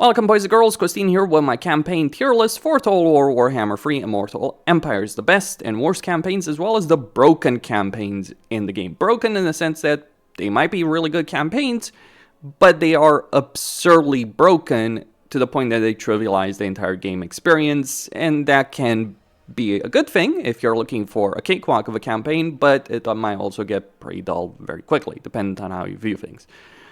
Welcome boys and girls, Christine here with my campaign tier list for Total War Warhammer 3 Immortal Empires, the best and worst campaigns as well as the broken campaigns in the game. Broken in the sense that they might be really good campaigns, but they are absurdly broken to the point that they trivialize the entire game experience, and that can be a good thing if you're looking for a cakewalk of a campaign, but it might also get pretty dull very quickly, depending on how you view things.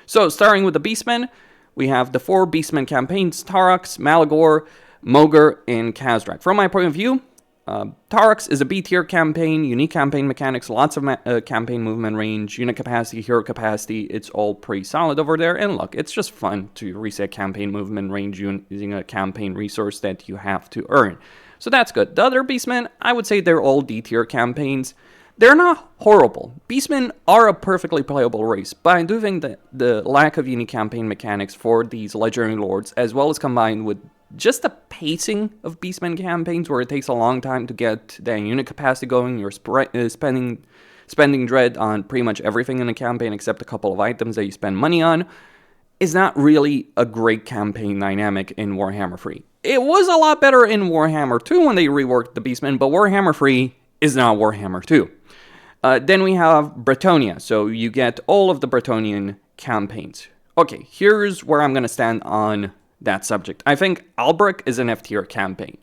So, starting with the Beastmen, we have the 4 Beastmen Campaigns: Tarax, Malagor, Mogr, and Khazrak. From my point of view, Tarax is a B-tier campaign, unique campaign mechanics, lots of campaign movement range, unit capacity, hero capacity. It's all pretty solid over there. And look, it's just fun to reset campaign movement range using a campaign resource that you have to earn. So that's good. The other Beastmen, I would say they're all D-tier campaigns. They're not horrible. Beastmen are a perfectly playable race, but I do think that the lack of unique campaign mechanics for these legendary lords, as well as combined with just the pacing of Beastmen campaigns, where it takes a long time to get that unit capacity going, you're spending dread on pretty much everything in a campaign except a couple of items that you spend money on, is not really a great campaign dynamic in Warhammer 3. It was a lot better in Warhammer 2 when they reworked the Beastmen, but Warhammer 3 is not Warhammer 2. Then we have Bretonnia, so you get all of the Bretonnian campaigns. Okay, here's where I'm going to stand on that subject. I think Alberich is an F-tier campaign.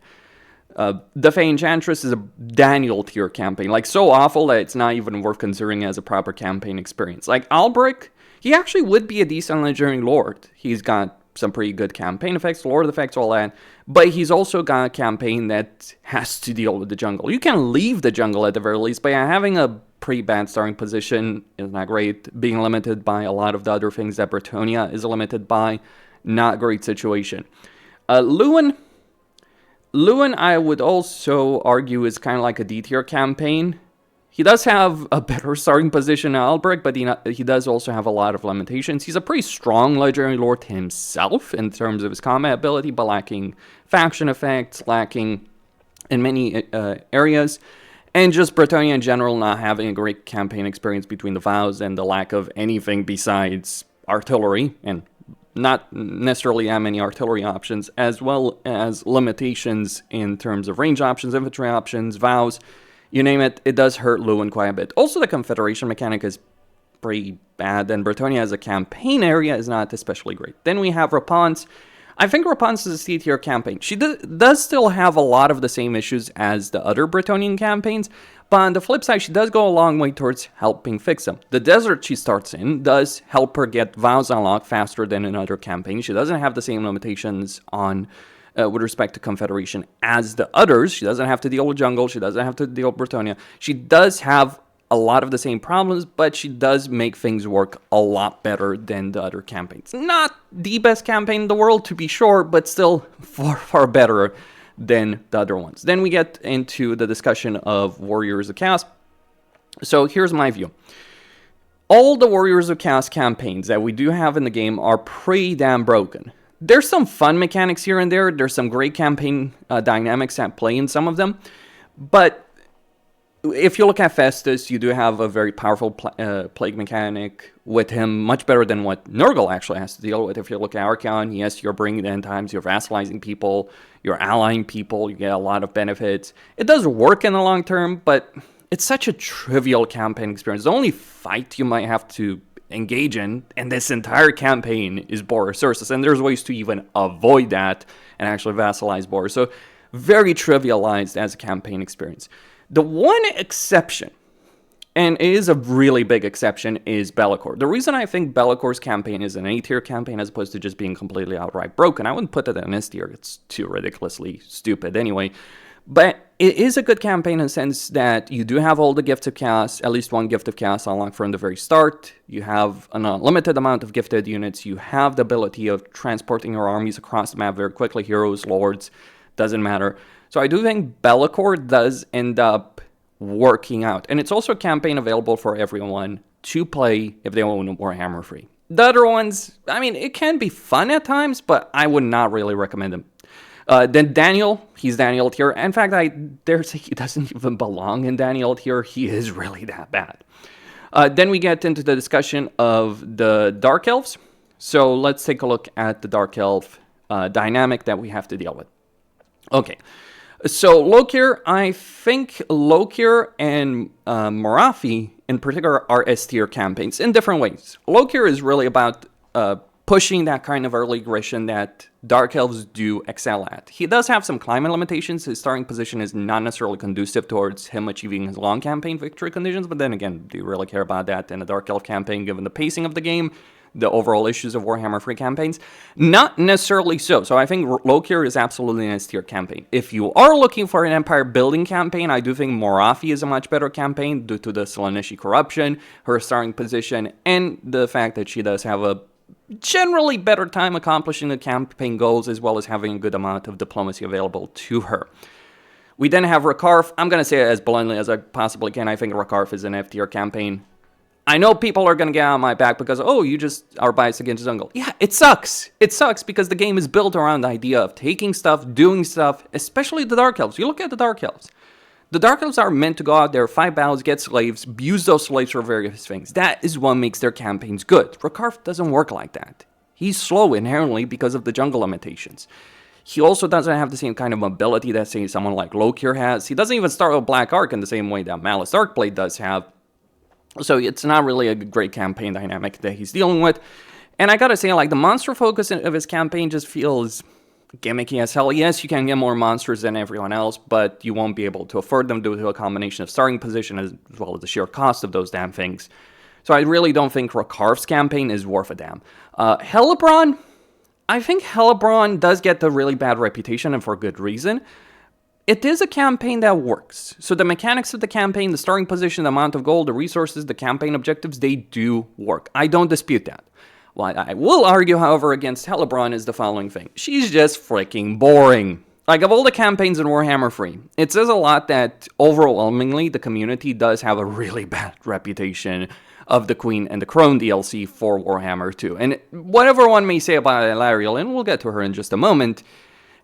The Fey Enchantress is a Daniel tier campaign, like so awful that it's not even worth considering as a proper campaign experience. Like Alberich, he actually would be a decent legendary lord. He's got some pretty good campaign effects, lord effects, all that, but he's also got a campaign that has to deal with the jungle. You can leave the jungle at the very least, but having a pretty bad starting position is not great. Being limited by a lot of the other things that Bretonnia is limited by, not great situation. Lewin, I would also argue, is kind of like a D-tier campaign. He does have a better starting position than Alberich, but he does also have a lot of limitations. He's a pretty strong legendary lord himself in terms of his combat ability, but lacking faction effects, lacking in many areas, and just Bretonnia in general not having a great campaign experience between the vows and the lack of anything besides artillery, and not necessarily that many artillery options, as well as limitations in terms of range options, infantry options, vows. You name it, it does hurt Lewin quite a bit. Also, the Confederation mechanic is pretty bad, and Bretonnia as a campaign area is not especially great. Then we have Rapunzel. I think Rapunzel is a C-tier campaign. She does still have a lot of the same issues as the other Bretonnian campaigns, but on the flip side, she does go a long way towards helping fix them. The desert she starts in does help her get vows unlocked faster than in other campaigns. She doesn't have the same limitations on with respect to Confederation as the others. She doesn't have to deal with jungle. She doesn't have to deal with Bretonnia. She does have a lot of the same problems, but she does make things work a lot better than the other campaigns. Not the best campaign in the world, to be sure, but still far, far better than the other ones. Then we get into the discussion of Warriors of Chaos. So here's my view. All the Warriors of Chaos campaigns that we do have in the game are pretty damn broken. There's some fun mechanics here and there. There's some great campaign dynamics at play in some of them. But if you look at Festus, you do have a very powerful plague mechanic with him, much better than what Nurgle actually has to deal with. If you look at Archaon, yes, you're bringing the end times, you're vassalizing people, you're allying people, you get a lot of benefits. It does work in the long term, but it's such a trivial campaign experience. The only fight you might have to engage in this entire campaign is Boris Ursus, and there's ways to even avoid that and actually vassalize Boris. So very trivialized as a campaign experience. The one exception, and it is a really big exception, is Be'lakor. The reason I think Be'lakor's campaign is an A-tier campaign as opposed to just being completely outright broken, I wouldn't put it in S-tier, it's too ridiculously stupid anyway, but it is a good campaign in the sense that you do have all the Gifts of Chaos, at least one Gift of Chaos unlocked from the very start. You have an unlimited amount of gifted units. You have the ability of transporting your armies across the map very quickly. Heroes, lords, doesn't matter. So I do think Be'lakor does end up working out. And it's also a campaign available for everyone to play if they own Warhammer 3. The other ones, I mean, it can be fun at times, but I would not really recommend them. Then Daniel, he's Daniel tier. In fact, I dare say he doesn't even belong in Daniel tier. He is really that bad. Then we get into the discussion of the Dark Elves. So let's take a look at the Dark Elf dynamic that we have to deal with. Okay, so Lokir, I think Lokir and Morathi in particular are S-tier campaigns in different ways. Lokir is really about pushing that kind of early aggression that Dark Elves do excel at. He does have some climate limitations. His starting position is not necessarily conducive towards him achieving his long campaign victory conditions, but then again, do you really care about that in a Dark Elf campaign given the pacing of the game, the overall issues of Warhammer free campaigns? Not necessarily so. So I think Lokir is absolutely an S-tier campaign. If you are looking for an empire building campaign, I do think Morathi is a much better campaign due to the Slaaneshi corruption, her starting position, and the fact that she does have a generally better time accomplishing the campaign goals, as well as having a good amount of diplomacy available to her. We then have Rakarth. I'm going to say it as bluntly as I possibly can. I think Rakarth is an F-tier campaign. I know people are going to get on my back because, oh, you just are biased against Zungul. Yeah, it sucks. It sucks because the game is built around the idea of taking stuff, doing stuff, especially the Dark Elves. You look at the Dark Elves. The Dark Elves are meant to go out there, fight battles, get slaves, use those slaves for various things. That is what makes their campaigns good. Rakarth doesn't work like that. He's slow inherently because of the jungle limitations. He also doesn't have the same kind of mobility that, say, someone like Lokir has. He doesn't even start with Black Ark in the same way that Malice Darkblade does have. So it's not really a great campaign dynamic that he's dealing with. And I gotta say, like, the monster focus of his campaign just feels gimmicky as hell. Yes, you can get more monsters than everyone else, but you won't be able to afford them due to a combination of starting position as well as the sheer cost of those damn things. So I really don't think Rakarth's campaign is worth a damn. Hellebron, I think Hellebron does get the really bad reputation, and for good reason. It is a campaign that works. So the mechanics of the campaign, the starting position, the amount of gold, the resources, the campaign objectives, they do work. I don't dispute that. What I will argue, however, against Hellebron is the following thing. She's just freaking boring. Like, of all the campaigns in Warhammer 3, it says a lot that, overwhelmingly, the community does have a really bad reputation of the Queen and the Crone DLC for Warhammer 2. And whatever one may say about Elariel, and we'll get to her in just a moment,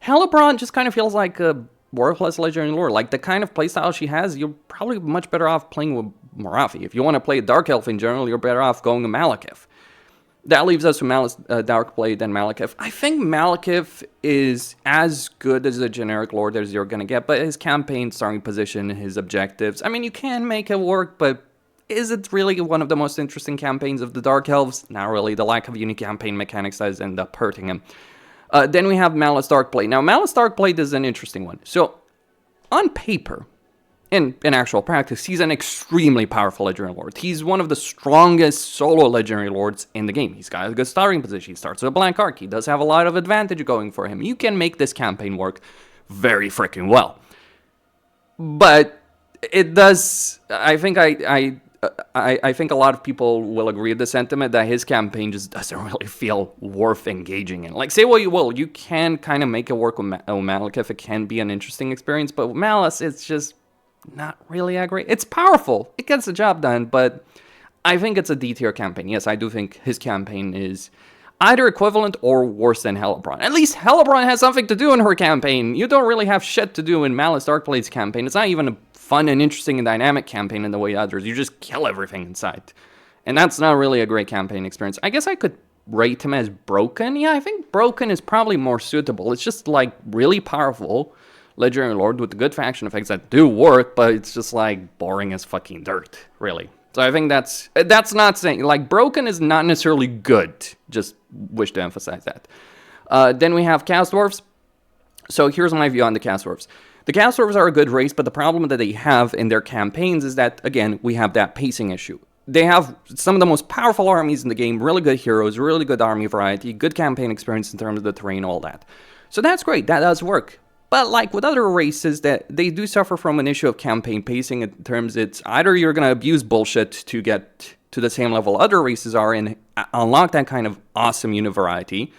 Hellebron just kind of feels like a worthless legendary lore. Like, the kind of playstyle she has, you're probably much better off playing with Morathi. If you want to play Dark Elf in general, you're better off going to Malekith. That leaves us with Darkblade and Malekith. I think Malekith is as good as a generic lord as you're going to get, but his campaign, starting position, his objectives, I mean, you can make it work, but is it really one of the most interesting campaigns of the Dark Elves? Not really. The lack of unique campaign mechanics does end up hurting him. Then we have Malice Darkblade. Now, Malice Darkblade is an interesting one. So, on paper, in actual practice, he's an extremely powerful legendary lord. He's one of the strongest solo legendary lords in the game. He's got a good starting position. He starts with a Blank Arc. He does have a lot of advantage going for him. You can make this campaign work very freaking well. But it does, I think I think a lot of people will agree with the sentiment that his campaign just doesn't really feel worth engaging in. Like, say what you will, you can kind of make it work with Malekith. It can be an interesting experience, but with Malice, it's just not really that great. It's powerful. It gets the job done, but I think it's a D-tier campaign. Yes, I do think his campaign is either equivalent or worse than Hellebron. At least Hellebron has something to do in her campaign. You don't really have shit to do in Malice Darkblade's campaign. It's not even a fun and interesting and dynamic campaign in the way others. You just kill everything in sight. And that's not really a great campaign experience. I guess I could rate him as broken. Yeah, I think broken is probably more suitable. It's just, like, really powerful legendary lord with the good faction effects that do work, but it's just, like, boring as fucking dirt, really. So I think that's not saying, like, broken is not necessarily good. Just wish to emphasize that. Then we have Chaos Dwarfs. So here's my view on the Chaos Dwarfs. The Chaos Dwarfs are a good race, but the problem that they have in their campaigns is that, again, we have that pacing issue. They have some of the most powerful armies in the game, really good heroes, really good army variety, good campaign experience in terms of the terrain, all that. So that's great, that does work. But like with other races, that they do suffer from an issue of campaign pacing in terms it's either you're going to abuse bullshit to get to the same level other races are and unlock that kind of awesome unit variety,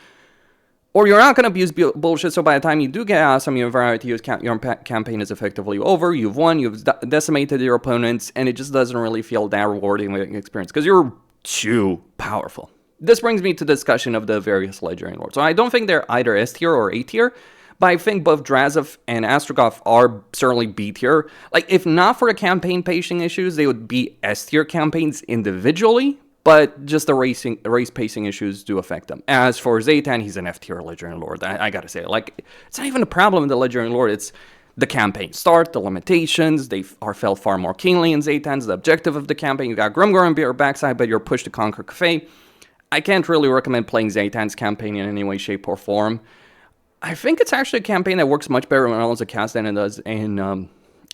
or you're not going to abuse bullshit, so by the time you do get awesome unit variety, your campaign is effectively over, you've won, you've decimated your opponents, and it just doesn't really feel that rewarding experience, because you're too powerful. This brings me to the discussion of the various legendary lords. So I don't think they're either S tier or A tier, but I think both Drazov and Astrogoth are certainly B tier. Like, if not for the campaign pacing issues, they would be S tier campaigns individually, but just the race pacing issues do affect them. As for Zaytan, he's an F-tier Legendary Lord. I gotta say, like, it's not even a problem with the Legendary Lord, it's the campaign start, the limitations, they are felt far more keenly in Zaytan's, the objective of the campaign. You got Grimgor on your backside, but you're pushed to conquer Cathay. I can't really recommend playing Zaytan's campaign in any way, shape, or form. I think it's actually a campaign that works much better when it's a cast than it does in,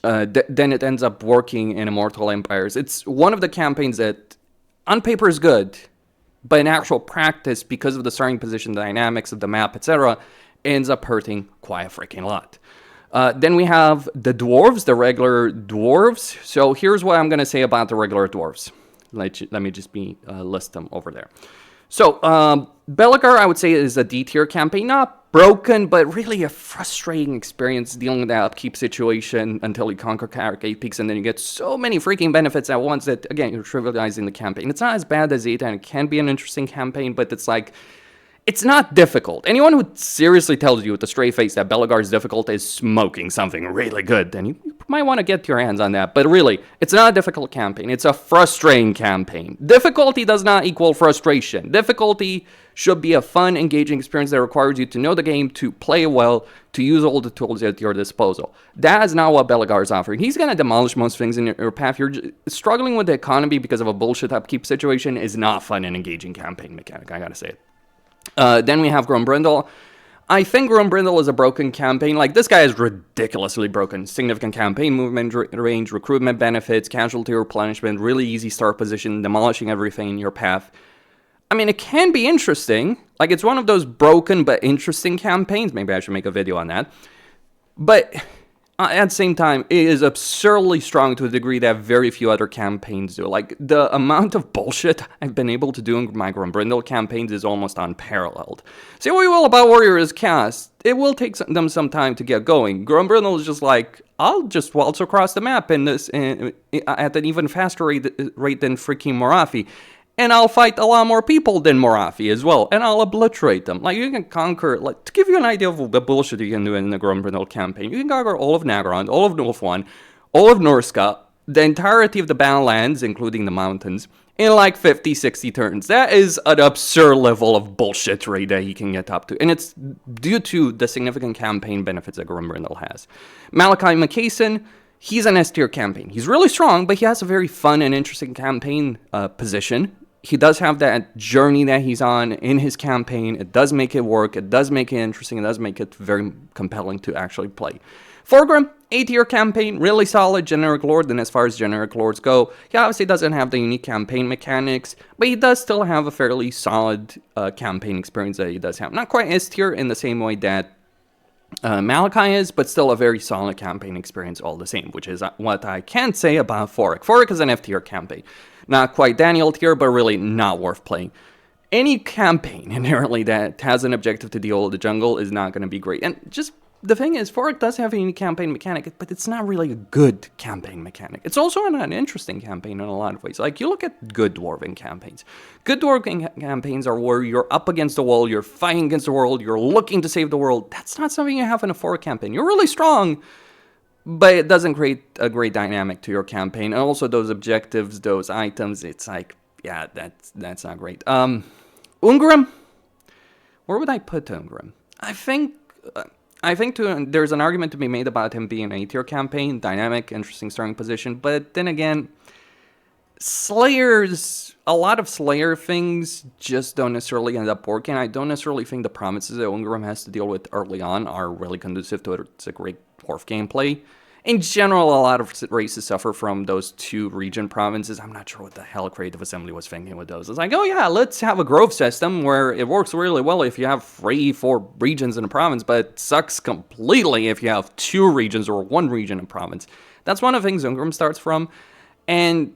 then it ends up working in Immortal Empires. It's one of the campaigns that, on paper, is good, but in actual practice, because of the starting position dynamics of the map, etc., ends up hurting quite a freaking lot. Then we have the dwarves, the regular dwarves. So here's what I'm going to say about the regular dwarves. Let me just list them over there. So, Belegar, I would say, is a D-tier campaign. Not broken, but really a frustrating experience dealing with that upkeep situation until you conquer Arcade Peaks, and then you get so many freaking benefits at once that, again, you're trivializing the campaign. It's not as bad as Zeta, and it can be an interesting campaign, but it's like, it's not difficult. Anyone who seriously tells you with a straight face that Belegar is difficult is smoking something really good, then you might want to get your hands on that. But really, it's not a difficult campaign. It's a frustrating campaign. Difficulty does not equal frustration. Difficulty should be a fun, engaging experience that requires you to know the game, to play well, to use all the tools at your disposal. That is not what Belegar is offering. He's going to demolish most things in your path. You're struggling with the economy because of a bullshit upkeep situation is not fun and engaging campaign mechanic, I gotta say it. Then we have Grombrindle. I think Grombrindle is a broken campaign. Like, this guy is ridiculously broken. Significant campaign movement range, recruitment benefits, casualty replenishment, really easy start position, demolishing everything in your path. I mean, it can be interesting. Like, it's one of those broken but interesting campaigns. Maybe I should make a video on that. But at the same time, it is absurdly strong to a degree that very few other campaigns do. Like, the amount of bullshit I've been able to do in my Grombrindle campaigns is almost unparalleled. Say what you will about Warrior's cast, it will take them some time to get going. Grombrindle is just like, I'll just waltz across the map in this at an even faster rate than freaking Morathi. And I'll fight a lot more people than Morathi as well, and I'll obliterate them. Like, you can conquer, like, to give you an idea of the bullshit you can do in the Grombrindle campaign, you can conquer all of Nagrand, all of Nulfwan, all of Norsca, the entirety of the Boundlands, including the mountains, in like 50, 60 turns. That is an absurd level of bullshit rate that he can get up to, and it's due to the significant campaign benefits that Grombrindle has. Malachi McCason, he's an S-tier campaign. He's really strong, but he has a very fun and interesting campaign position. He does have that journey that he's on in his campaign. It does make it work. It does make it interesting. It does make it very compelling to actually play. Forgrim, A-tier campaign, really solid generic lord. And as far as generic lords go, he obviously doesn't have the unique campaign mechanics, but he does still have a fairly solid campaign experience that he does have. Not quite S-tier in the same way that Malachi is, but still a very solid campaign experience all the same, which is what I can say about Forik. Forik is an F-tier campaign. Not quite Daniel tier, but really not worth playing. Any campaign inherently that has an objective to deal with the jungle is not going to be great. And just the thing is, Forik does have a unique campaign mechanic, but it's not really a good campaign mechanic. It's also an interesting campaign in a lot of ways. Like, you look at good dwarven campaigns. Good dwarven campaigns are where you're up against the wall, you're fighting against the world, you're looking to save the world. That's not something you have in a Forik campaign. You're really strong, but it doesn't create a great dynamic to your campaign. And also those objectives, those items, it's like, yeah, that's not great. Ungrim? Where would I put Ungrim? I think there's an argument to be made about him being an A-tier campaign, dynamic, interesting starting position, but then again, Slayers, a lot of Slayer things just don't necessarily end up working. I don't necessarily think the promises that Ungrim has to deal with early on are really conducive to a great dwarf gameplay. In general, a lot of races suffer from those two region provinces. I'm not sure what the hell Creative Assembly was thinking with those. It's like, oh yeah, let's have a grove system where it works really well if you have 3-4 regions in a province, but it sucks completely if you have 2 regions or 1 region in a province. That's one of the things Ungrim starts from. And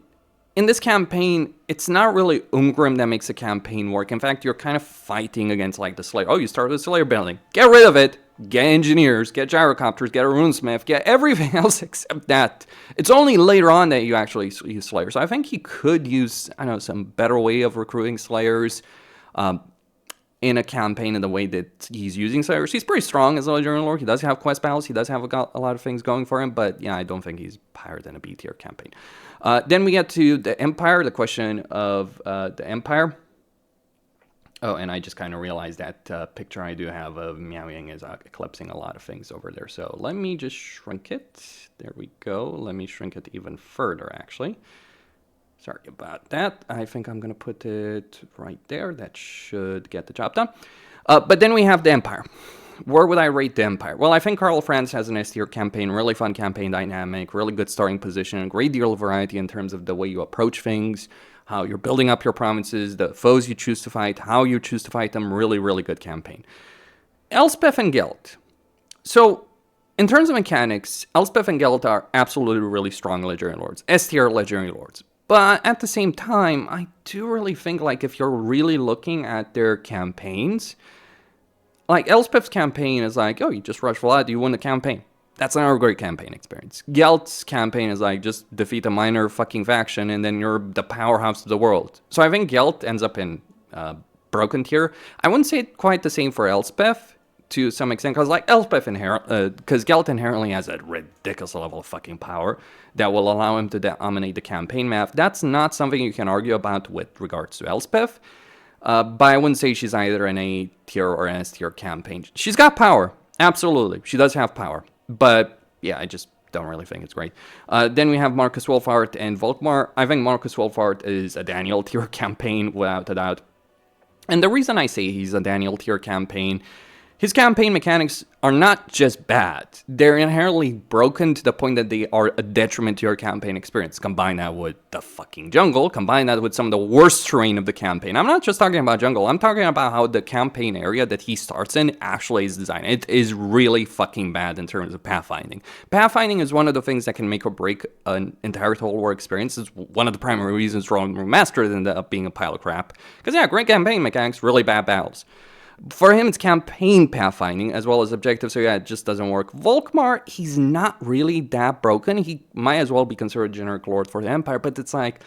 in this campaign, it's not really Ungrim that makes a campaign work. In fact, you're kind of fighting against like the Slayer. Oh, you start with a Slayer building. Get rid of it. Get engineers, get gyrocopters, get a runesmith, get everything else except that. It's only later on that you actually use Slayers. So I think he could use, I don't know, some better way of recruiting Slayers. in a campaign in the way that he's using Cyrus. He's pretty strong as a legendary lord. He does have quest battles. He does have a lot of things going for him. But yeah, I don't think he's higher than a B tier campaign. Then we get to the Empire. The question of the Empire. Oh, and I just kind of realized that picture I do have of Miao Ying is eclipsing a lot of things over there. So let me just shrink it. There we go. Let me shrink it even further, actually. Sorry about that. I think I'm going to put it right there. That should get the job done. But then we have the Empire. Where would I rate the Empire? Well, I think Karl Franz has an S-tier campaign, really fun campaign dynamic, really good starting position, a great deal of variety in terms of the way you approach things, how you're building up your provinces, the foes you choose to fight, how you choose to fight them. Really, really good campaign. Elspeth and Gelt. So, in terms of mechanics, Elspeth and Gelt are absolutely really strong legendary lords, S-tier legendary lords. But at the same time, I do really think, like, if you're really looking at their campaigns, like, Elspeth's campaign is like, oh, you just rush Vlad, you win the campaign. That's not a great campaign experience. Gelt's campaign is like, just defeat a minor fucking faction, and then you're the powerhouse of the world. So I think Gelt ends up in broken tier. I wouldn't say quite the same for Elspeth, to some extent, because like Elspeth because Gelt inherently has a ridiculous level of fucking power that will allow him to dominate the campaign map. That's not something you can argue about with regards to Elspeth, but I wouldn't say she's either an A tier or an S tier campaign. She's got power, absolutely. She does have power, but yeah, I just don't really think it's great. Then we have Marcus Wolfhard and Volkmar. I think Marcus Wolfhard is a Daniel tier campaign without a doubt. And the reason I say he's a Daniel tier campaign, his campaign mechanics are not just bad. They're inherently broken to the point that they are a detriment to your campaign experience. Combine that with the fucking jungle. Combine that with some of the worst terrain of the campaign. I'm not just talking about jungle. I'm talking about how the campaign area that he starts in actually is designed. It is really fucking bad in terms of pathfinding. Pathfinding is one of the things that can make or break an entire Total War experience. It's one of the primary reasons Roman Remastered ended up being a pile of crap. Because yeah, great campaign mechanics, really bad battles. For him, it's campaign pathfinding as well as objective, so yeah, it just doesn't work. Volkmar, he's not really that broken. He might as well be considered a generic lord for the Empire, but it's like,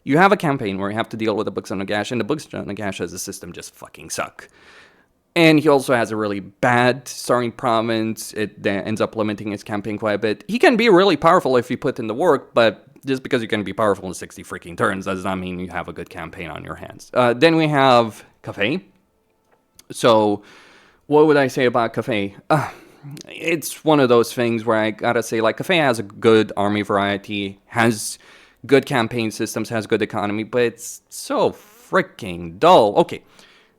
you have a campaign where you have to deal with the Books of Nagash, and the Books of Nagash as a system just fucking suck. And he also has a really bad starting province. It ends up limiting his campaign quite a bit. He can be really powerful if you put in the work, but just because you can be powerful in 60 freaking turns does not mean you have a good campaign on your hands. Then we have Cathay. So, what would I say about Cathay? It's one of those things where I gotta say, like, Cathay has a good army variety, has good campaign systems, has good economy, but it's so freaking dull. Okay,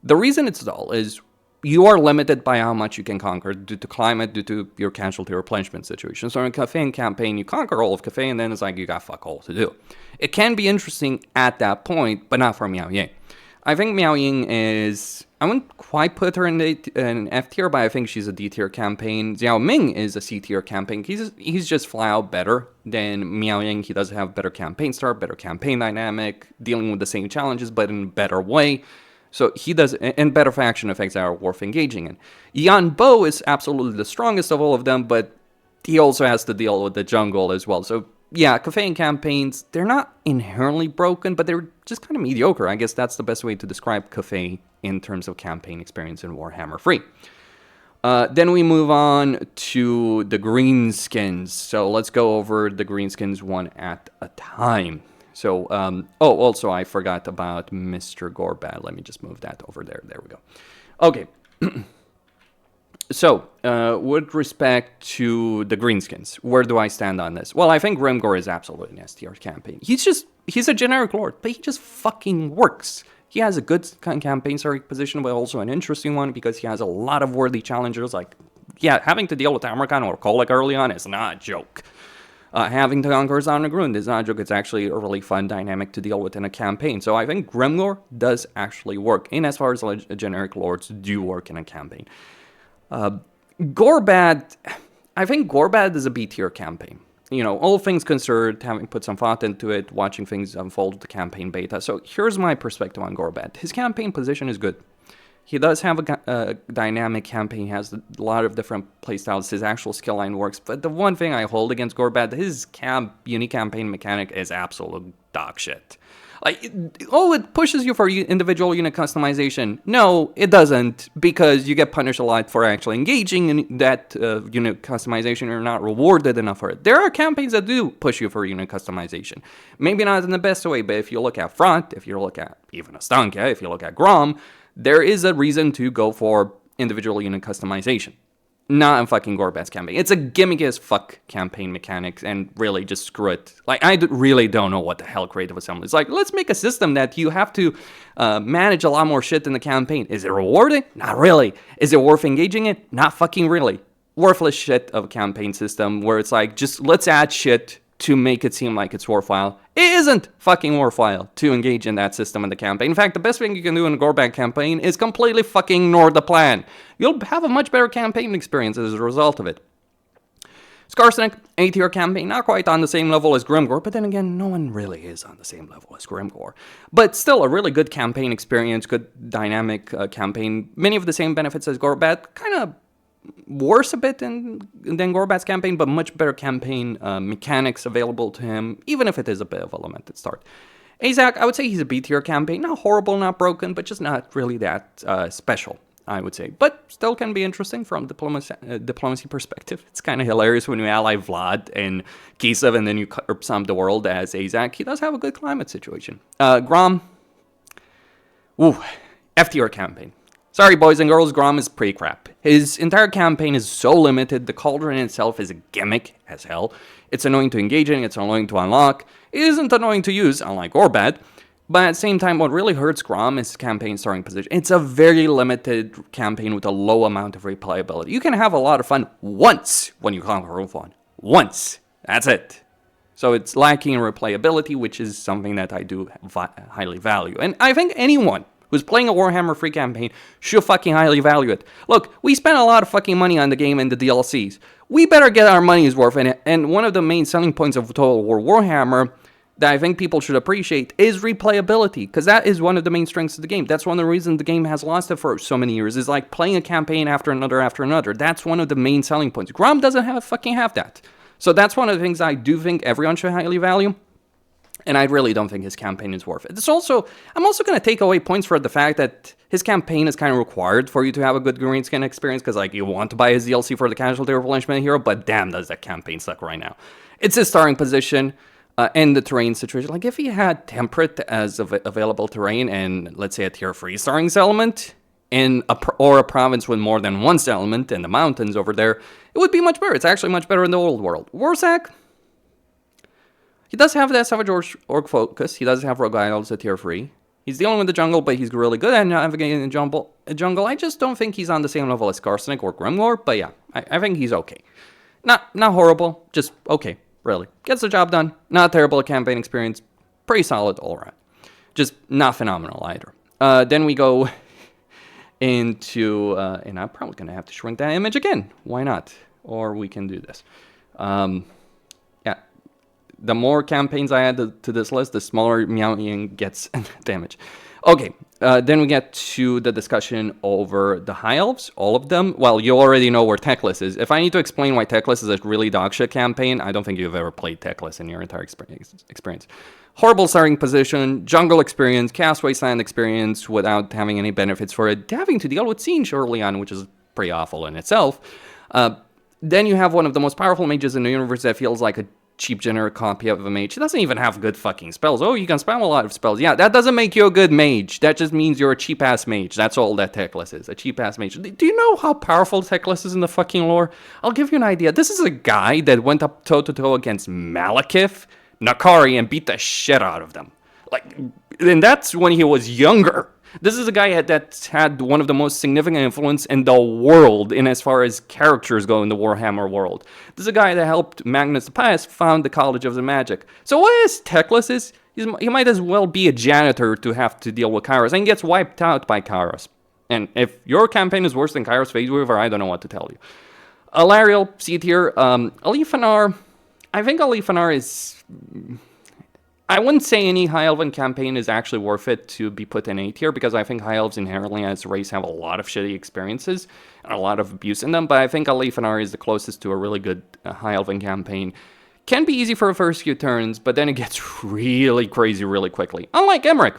the reason it's dull is you are limited by how much you can conquer due to climate, due to your casualty replenishment situation. So in a Cathay campaign, you conquer all of Cathay, and then it's like you got fuck all to do. It can be interesting at that point, but not for Miao Ying. I think Miao Ying is, I wouldn't quite put her in an F tier, but I think she's a D tier campaign. Xiao Ming is a C tier campaign. He's just flat out better than Miao Ying. He does have better campaign start, better campaign dynamic, dealing with the same challenges, but in a better way. So he does, and better faction effects that are worth engaging in. Yan Bo is absolutely the strongest of all of them, but he also has to deal with the jungle as well. So yeah, Cathay campaigns, they're not inherently broken, but they're just kind of mediocre. I guess that's the best way to describe Cathay in terms of campaign experience in Warhammer 3. Then we move on to the Greenskins. So let's go over the Greenskins one at a time. So, also I forgot about Mr. Gorbad. Let me just move that over there. There we go. Okay. So, with respect to the Greenskins, where do I stand on this? Well, I think Grimgor is absolutely an S-tier campaign. He's a generic lord, but he just fucking works. He has a good campaign starting position, but also an interesting one because he has a lot of worthy challengers. Like, yeah, having to deal with Amarkan or Kolek early on is not a joke. Having to conquer Zanagrund is not a joke. It's actually a really fun dynamic to deal with in a campaign. So I think Grimgor does actually work, in as far as generic lords do work in a campaign. Gorbad, I think Gorbad is a B-tier campaign. You know, all things considered, having put some thought into it, watching things unfold with the campaign beta. So here's my perspective on Gorbad. His campaign position is good. He does have a dynamic campaign. He has a lot of different playstyles. His actual skill line works. But the one thing I hold against Gorbad, his unique campaign mechanic is absolute dog shit. Like, it pushes you for individual unit customization. No, it doesn't, because you get punished a lot for actually engaging in that unit customization. You're not rewarded enough for it. There are campaigns that do push you for unit customization. Maybe not in the best way, but if you look at Front, if you look at even Astanka, if you look at Grom, there is a reason to go for individual unit customization. Not in fucking Gorbat's campaign. It's a gimmicky as fuck campaign mechanics, and really just screw it. Like, I really don't know what the hell Creative Assembly is. Like, let's make a system that you have to manage a lot more shit in the campaign. Is it rewarding? Not really. Is it worth engaging in? Not fucking really. Worthless shit of a campaign system where it's like, just let's add shit to make it seem like it's worthwhile. It isn't fucking worthwhile to engage in that system in the campaign. In fact, the best thing you can do in a Gorbat campaign is completely fucking ignore the plan. You'll have a much better campaign experience as a result of it. Skarsnik, A-tier campaign, not quite on the same level as Grimgor, but then again, no one really is on the same level as Grimgor. But still a really good campaign experience, good dynamic campaign. Many of the same benefits as Gorbat, kind of worse a bit than Gorbat's campaign, but much better campaign mechanics available to him, even if it is a bit of a lamented start. Azak, I would say he's a B-tier campaign. Not horrible, not broken, but just not really that special, I would say. But still can be interesting from diplomacy perspective. It's kind of hilarious when you ally Vlad and Kislev and then you sum the world as Azak. He does have a good climate situation. Grom, F-tier campaign. Sorry, boys and girls, Grom is pretty crap. His entire campaign is so limited, the Cauldron itself is a gimmick as hell. It's annoying to engage in, it's annoying to unlock. It isn't annoying to use, unlike Gorbat. But at the same time, what really hurts Grom is campaign starting position. It's a very limited campaign with a low amount of replayability. You can have a lot of fun once when you conquer Ulthuan. Once. That's it. So it's lacking in replayability, which is something that I do highly value. And I think anyone who's playing a Warhammer free campaign should fucking highly value it. Look, we spent a lot of fucking money on the game and the DLCs. We better get our money's worth in it. And one of the main selling points of Total War Warhammer that I think people should appreciate is replayability, because that is one of the main strengths of the game. That's one of the reasons the game has lasted for so many years, is like playing a campaign after another. That's one of the main selling points. Grom doesn't have that. So that's one of the things I do think everyone should highly value. And I really don't think his campaign is worth it. I'm also going to take away points for the fact that his campaign is kind of required for you to have a good Greenskin experience, because like you want to buy his DLC for the Casualty Replenishment Hero, but damn does that campaign suck right now. It's his starting position and the terrain situation. Like if he had Temperate as available terrain and let's say a tier 3 starring settlement in or a province with more than one settlement in the mountains over there, it would be much better. It's actually much better in the old world. Warsack, he does have that Savage Orc focus. He does have Rogue Isles at tier 3. He's dealing with the jungle, but he's really good at navigating the jungle. I just don't think he's on the same level as Skarsnik or Grimgor, but yeah, I think he's okay. Not horrible, just okay, really. Gets the job done. Not terrible campaign experience. Pretty solid all around. Just not phenomenal either. Then we go into, and I'm probably going to have to shrink that image again. Why not? Or we can do this. The more campaigns I add to this list, the smaller Meowing gets damage. Okay, then we get to the discussion over the High Elves, all of them. Well, you already know where Teclis is. If I need to explain why Teclis is a really dogshit campaign, I don't think you've ever played Teclis in your entire experience. Horrible starting position, jungle experience, Chaos Wasteland experience without having any benefits for it, having to deal with Tzeentch early on, which is pretty awful in itself. Then you have one of the most powerful mages in the universe that feels like a cheap generic copy of a mage. He doesn't even have good fucking spells. Oh, you can spam a lot of spells. Yeah, that doesn't make you a good mage. That just means you're a cheap-ass mage. That's all that Teclis is, a cheap-ass mage. Do you know how powerful Teclis is in the fucking lore? I'll give you an idea. This is a guy that went up toe-to-toe against Malekith, Nakari, and beat the shit out of them. And that's when he was younger. This is a guy that had one of the most significant influence in the world in as far as characters go in the Warhammer world. This is a guy that helped Magnus the Pious found the College of the Magic. So what is Teclis? He might as well be a janitor to have to deal with Kairos, and gets wiped out by Kairos. And if your campaign is worse than Kairos Phase Weaver, I don't know what to tell you. Alariel, C tier. Alifanar, I think Alifanar is... I wouldn't say any High Elven campaign is actually worth it to be put in A tier, because I think High Elves inherently as a race have a lot of shitty experiences and a lot of abuse in them, but I think Alifanar is the closest to a really good High Elven campaign. can be easy for the first few turns, but then it gets really crazy really quickly. Unlike Emmerich.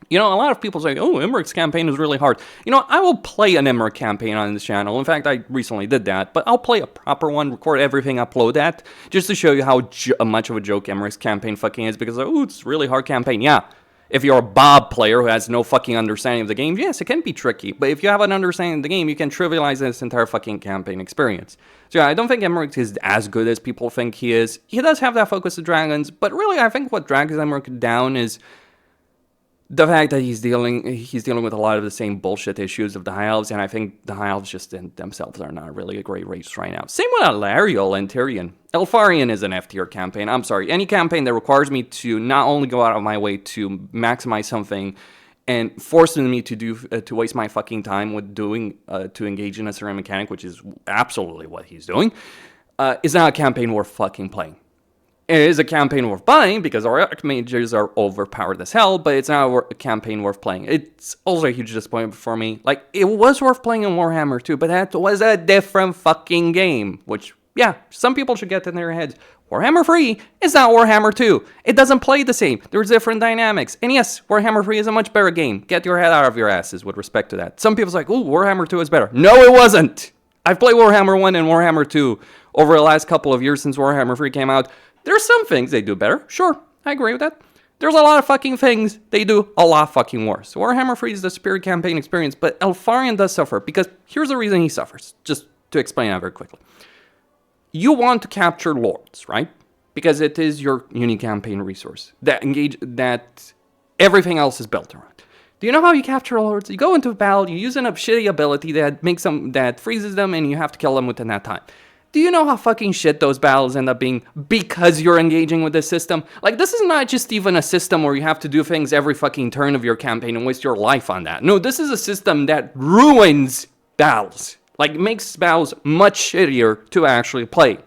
You know, a lot of people say, oh, Emmerich's campaign is really hard. You know, I will play an Emmerich campaign on this channel. In fact, I recently did that. But I'll play a proper one, record everything, upload that, just to show you how much of a joke Emmerich's campaign fucking is. Because, oh, it's a really hard campaign. Yeah, if you're a Bob player who has no fucking understanding of the game, yes, it can be tricky. But if you have an understanding of the game, you can trivialize this entire fucking campaign experience. So yeah, I don't think Emmerich is as good as people think he is. He does have that focus of dragons. But really, I think what drags Emmerich down is the fact that he's dealing with a lot of the same bullshit issues of the High Elves, and I think the High Elves just in themselves are not really a great race right now. Same with Alariel and Tyrion. Elfarion is an F tier campaign. I'm sorry, any campaign that requires me to not only go out of my way to maximize something and forcing me to waste my fucking time with doing to engage in a certain mechanic, which is absolutely what he's doing, is not a campaign worth fucking playing. It is a campaign worth buying because our archmages are overpowered as hell, but it's not a campaign worth playing. It's also a huge disappointment for me. Like, it was worth playing in Warhammer 2, but that was a different fucking game. Which, yeah, some people should get in their heads. Warhammer 3 is not Warhammer 2. It doesn't play the same. There's different dynamics. And yes, Warhammer 3 is a much better game. Get your head out of your asses with respect to that. Some people's like, ooh, Warhammer 2 is better. No, it wasn't. I've played Warhammer 1 and Warhammer 2 over the last couple of years since Warhammer 3 came out. There's some things they do better. Sure, I agree with that. There's a lot of fucking things they do a lot fucking worse. Warhammer 3 is the superior campaign experience, but Elfarion does suffer because here's the reason he suffers. Just to explain that very quickly. You want to capture lords, right? Because it is your unique campaign resource that everything else is built around. Do you know how you capture lords? You go into a battle, you use a shitty ability that freezes them, and you have to kill them within that time. Do you know how fucking shit those battles end up being because you're engaging with this system? Like, this is not just even a system where you have to do things every fucking turn of your campaign and waste your life on that. No, this is a system that ruins battles. Like, makes battles much shittier to actually play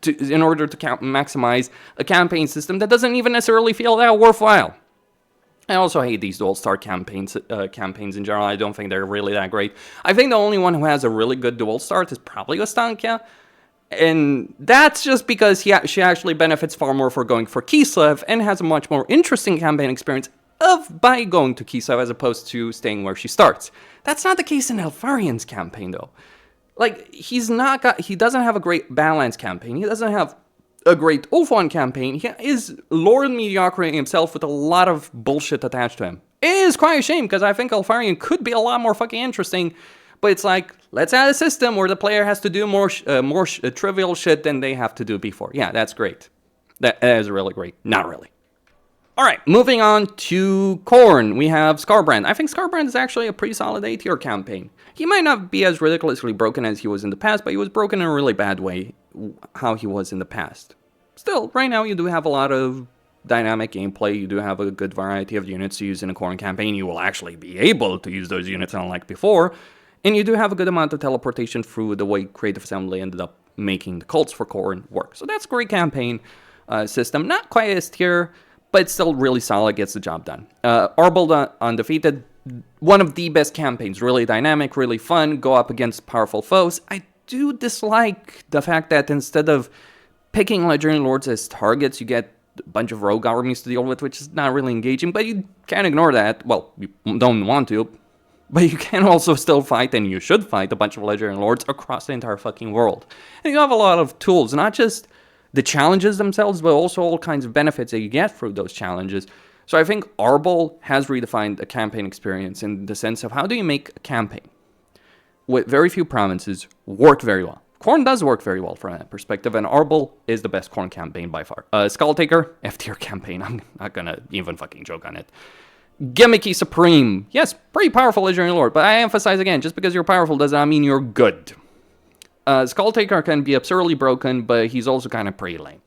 in order to maximize a campaign system that doesn't even necessarily feel that worthwhile. I also hate these dual star campaigns in general. I don't think they're really that great. I think the only one who has a really good dual start is probably Ostankia. And that's just because she actually benefits far more for going for Kislev and has a much more interesting campaign experience by going to Kislev as opposed to staying where she starts. That's not the case in Elfarion's campaign, though. Like, he doesn't have a great Balance campaign. He doesn't have a great Ulfon campaign. He is Lord Mediocrity himself with a lot of bullshit attached to him. It is quite a shame because I think Elfarion could be a lot more fucking interesting. But it's like, let's add a system where the player has to do more trivial shit than they have to do before. Yeah, that's great. That is really great. Not really. All right, moving on to Khorne. We have Skarbrand. I think Skarbrand is actually a pretty solid A tier campaign. He might not be as ridiculously broken as he was in the past, but he was broken in a really bad way, how he was in the past. Still, right now you do have a lot of dynamic gameplay. You do have a good variety of units to use in a Khorne campaign. You will actually be able to use those units unlike before. And you do have a good amount of teleportation through the way Creative Assembly ended up making the cults for Khorne work. So that's a great campaign system. Not quite as tier, but still really solid, gets the job done. Arbold Undefeated, one of the best campaigns. Really dynamic, really fun, go up against powerful foes. I do dislike the fact that instead of picking Legendary Lords as targets, you get a bunch of rogue armies to deal with, which is not really engaging, but you can't ignore that. Well, you don't want to. But you can also still fight, and you should fight, a bunch of Legendary Lords across the entire fucking world. And you have a lot of tools, not just the challenges themselves, but also all kinds of benefits that you get through those challenges. So I think Arbold has redefined a campaign experience in the sense of how do you make a campaign with very few provinces work very well. Khorne does work very well from that perspective, and Arbold is the best Khorne campaign by far. Skulltaker, F tier campaign, I'm not gonna even fucking joke on it. Gimmicky Supreme. Yes, pretty powerful Legendary Lord, but I emphasize again, just because you're powerful does not mean you're good. Skulltaker can be absurdly broken, but he's also kind of pretty lame.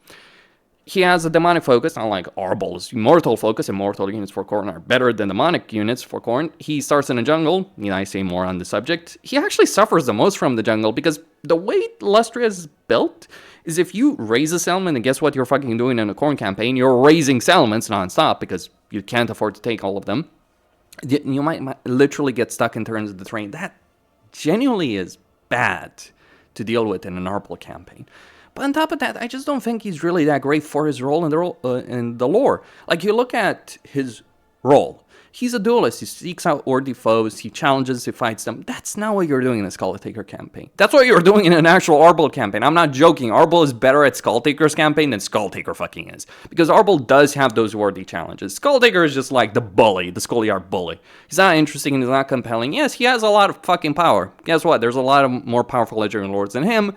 He has a demonic focus, unlike Arbold's Immortal focus. Immortal units for Khorne are better than demonic units for Khorne. He starts in a jungle. I say more on the subject. He actually suffers the most from the jungle because the way Lustria is built is if you raise a settlement, and guess what you're fucking doing in a Khorne campaign? You're raising settlements nonstop because you can't afford to take all of them. You might literally get stuck in turns of the terrain. That genuinely is bad to deal with in an Arbold campaign. But on top of that, I just don't think he's really that great for his role in the lore. Like, you look at his role. He's a duelist. He seeks out worthy foes. He challenges. He fights them. That's not what you're doing in a Skulltaker campaign. That's what you're doing in an actual Arbol campaign. I'm not joking. Arbol is better at Skulltaker's campaign than Skulltaker fucking is. Because Arbol does have those worthy challenges. Skulltaker is just like the bully, the Schoolyard bully. He's not interesting and he's not compelling. Yes, he has a lot of fucking power. Guess what? There's a lot of more powerful legendary lords than him.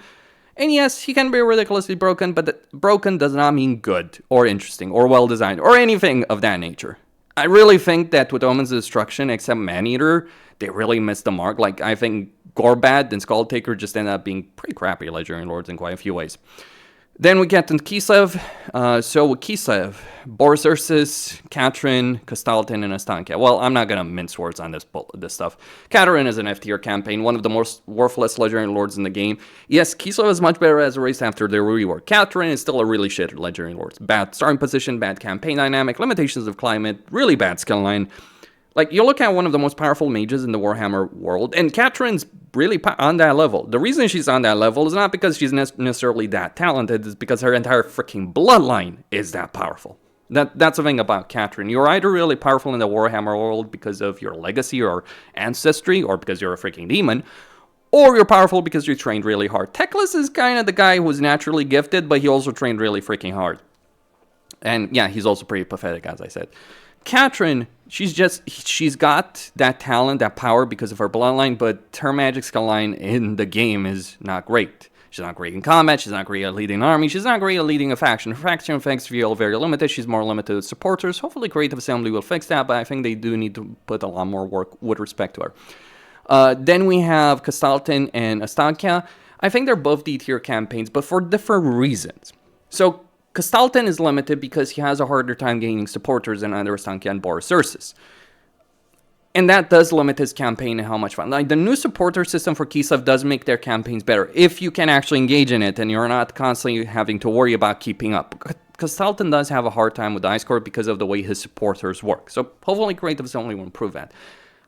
And yes, he can be ridiculously broken, but broken does not mean good or interesting or well-designed or anything of that nature. I really think that with Omen's Destruction, except Maneater, they really missed the mark. Like, I think Gorbad and Skulltaker just ended up being pretty crappy legendary lords in quite a few ways. Then we get to Kislev. So with Kislev, Boris Ursus, Katrin, Kastaltin, and Astankia. Well, I'm not going to mince words on this stuff. Katrin is an F-tier campaign, one of the most worthless legendary lords in the game. Yes, Kislev is much better as a race after their rework. Katrin is still a really shit legendary lord. Bad starting position, bad campaign dynamic, limitations of climate, really bad skill line. Like, you look at one of the most powerful mages in the Warhammer world, and Katrin's really on that level. The reason she's on that level is not because she's necessarily that talented, it's because her entire freaking bloodline is that powerful. That's the thing about Katrin. You're either really powerful in the Warhammer world because of your legacy or ancestry, or because you're a freaking demon, or you're powerful because you trained really hard. Teclis is kind of the guy who's naturally gifted, but he also trained really freaking hard. And yeah, he's also pretty pathetic, as I said. Katrin, she's got that talent, that power because of her bloodline, but her magic skill line in the game is not great. She's not great in combat, she's not great at leading an army, she's not great at leading a faction. Her faction effects feel very limited, she's more limited with supporters. Hopefully Creative Assembly will fix that, but I think they do need to put a lot more work with respect to her. Then we have Kastaltin and Astankia. I think they're both D-tier campaigns, but for different reasons. So Kastaltin is limited because he has a harder time gaining supporters than either Astankia and Boris Ursus. And that does limit his campaign and how much fun. Like, the new supporter system for Kislev does make their campaigns better if you can actually engage in it and you're not constantly having to worry about keeping up. Kastaltin does have a hard time with Ice Court because of the way his supporters work. So hopefully Creative Assembly will improve that.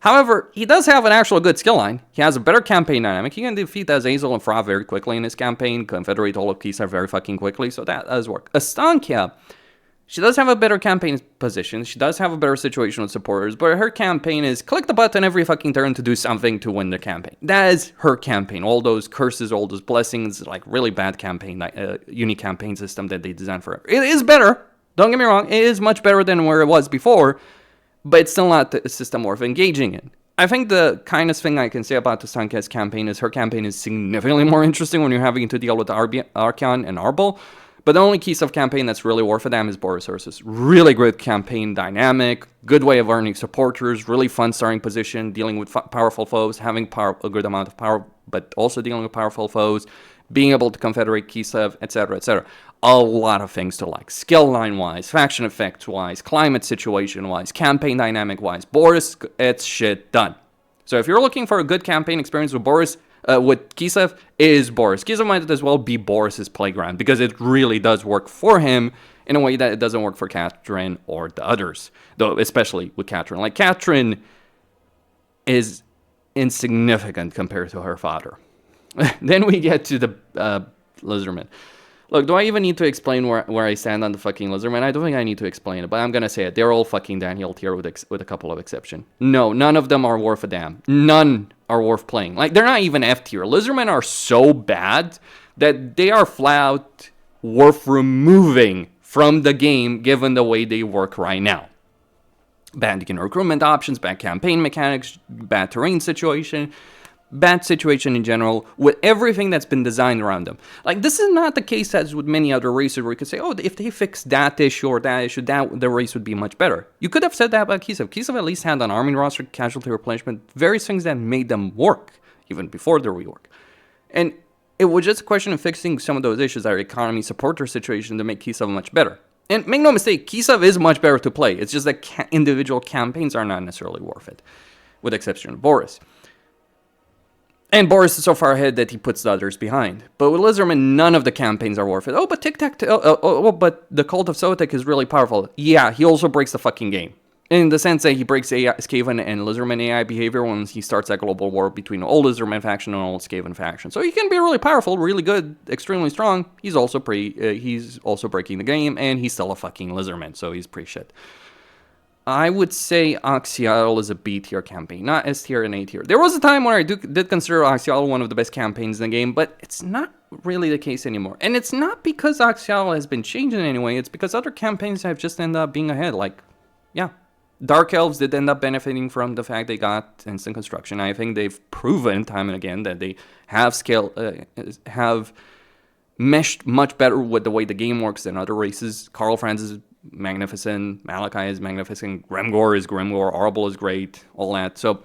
However, he does have an actual good skill line. He has a better campaign dynamic. He can defeat Azazel and Fra very quickly in his campaign, confederate all of Kislev very fucking quickly, so that does work. Astankia, she does have a better campaign position. She does have a better situation with supporters, but her campaign is click the button every fucking turn to do something to win the campaign. That is her campaign. All those curses, all those blessings, like really bad campaign, unique campaign system that they designed for her. It is better. Don't get me wrong. It is much better than where it was before, but it's still not the system worth engaging in. I think the kindest thing I can say about Astankia's campaign is her campaign is significantly more interesting when you're having to deal with Archeon and Arbol. But the only Kislev campaign that's really worth a damn is Boris Ursus. Really good campaign dynamic, good way of earning supporters, really fun starting position, dealing with powerful foes, having a good amount of power, but also dealing with powerful foes, being able to confederate Kislev, etc., etc. A lot of things to like. Skill line-wise, faction effects-wise, climate situation-wise, campaign dynamic-wise. Boris, it's shit done. So if you're looking for a good campaign experience with Boris, with Kislev, is Boris. Kislev might as well be Boris's playground because it really does work for him in a way that it doesn't work for Katrin or the others, though especially with Katrin. Like, Katrin is insignificant compared to her father. Then we get to the Lizardmen. Look, do I even need to explain where I stand on the fucking Lizardmen? I don't think I need to explain it, but I'm gonna say it. They're all fucking downhill tier with a couple of exceptions. No, none of them are worth a damn. None are worth playing. Like, they're not even F tier. Lizardmen are so bad that they are flat out worth removing from the game given the way they work right now. Bad recruitment options, bad campaign mechanics, bad terrain situation, bad situation in general, with everything that's been designed around them. Like, this is not the case as with many other races where you could say, oh, if they fix that issue or that issue, the race would be much better. You could have said that about Kislev. Kislev at least had an army roster, casualty replenishment, various things that made them work, even before the rework. And it was just a question of fixing some of those issues, our economy supporter situation, to make Kislev much better. And make no mistake, Kislev is much better to play. It's just that individual campaigns are not necessarily worth it, with the exception of Boris. And Boris is so far ahead that he puts the others behind. But with Lizardmen, none of the campaigns are worth it. But Tic Tac, but the Cult of Sotek is really powerful. Yeah, he also breaks the fucking game. In the sense that he breaks Skaven and Lizardmen AI behavior when he starts that global war between all Lizardmen faction and all Skaven faction. So he can be really powerful, really good, extremely strong. He's also breaking the game, and he's still a fucking Lizardman, so he's pretty shit. I would say Axial is a B tier campaign, not S tier and A tier. There was a time where I did consider Axial one of the best campaigns in the game, but it's not really the case anymore. And it's not because Axial has been changed in any way, it's because other campaigns have just ended up being ahead. Like, yeah, Dark Elves did end up benefiting from the fact they got instant construction. I think they've proven time and again that they have meshed much better with the way the game works than other races. Karl Franz is magnificent, Malachi is magnificent, Gremgor is Gremgor, Arble is great, all that. So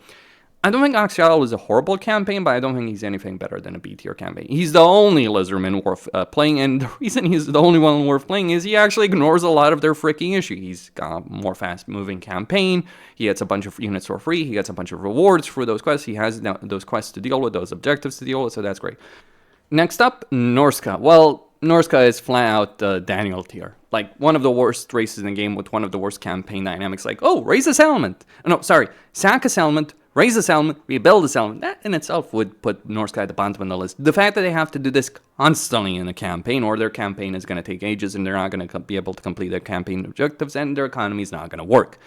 I don't think Axial is a horrible campaign, but I don't think he's anything better than a B tier campaign. He's the only Lizardman worth playing, and the reason he's the only one worth playing is he actually ignores a lot of their freaking issue. He's got a more fast-moving campaign, he gets a bunch of units for free, he gets a bunch of rewards for those quests, he has those quests to deal with, those objectives to deal with, so that's great. Next up, Norsca. Well, Norsca is flat out Daniel tier. Like, one of the worst races in the game with one of the worst campaign dynamics. Like, oh, raise a settlement. No, sorry. Sack a settlement, raise a settlement, rebuild a settlement. That in itself would put Norsca at the bottom of the list. The fact that they have to do this constantly in a campaign, or their campaign is going to take ages and they're not going to be able to complete their campaign objectives, and their economy is not going to work.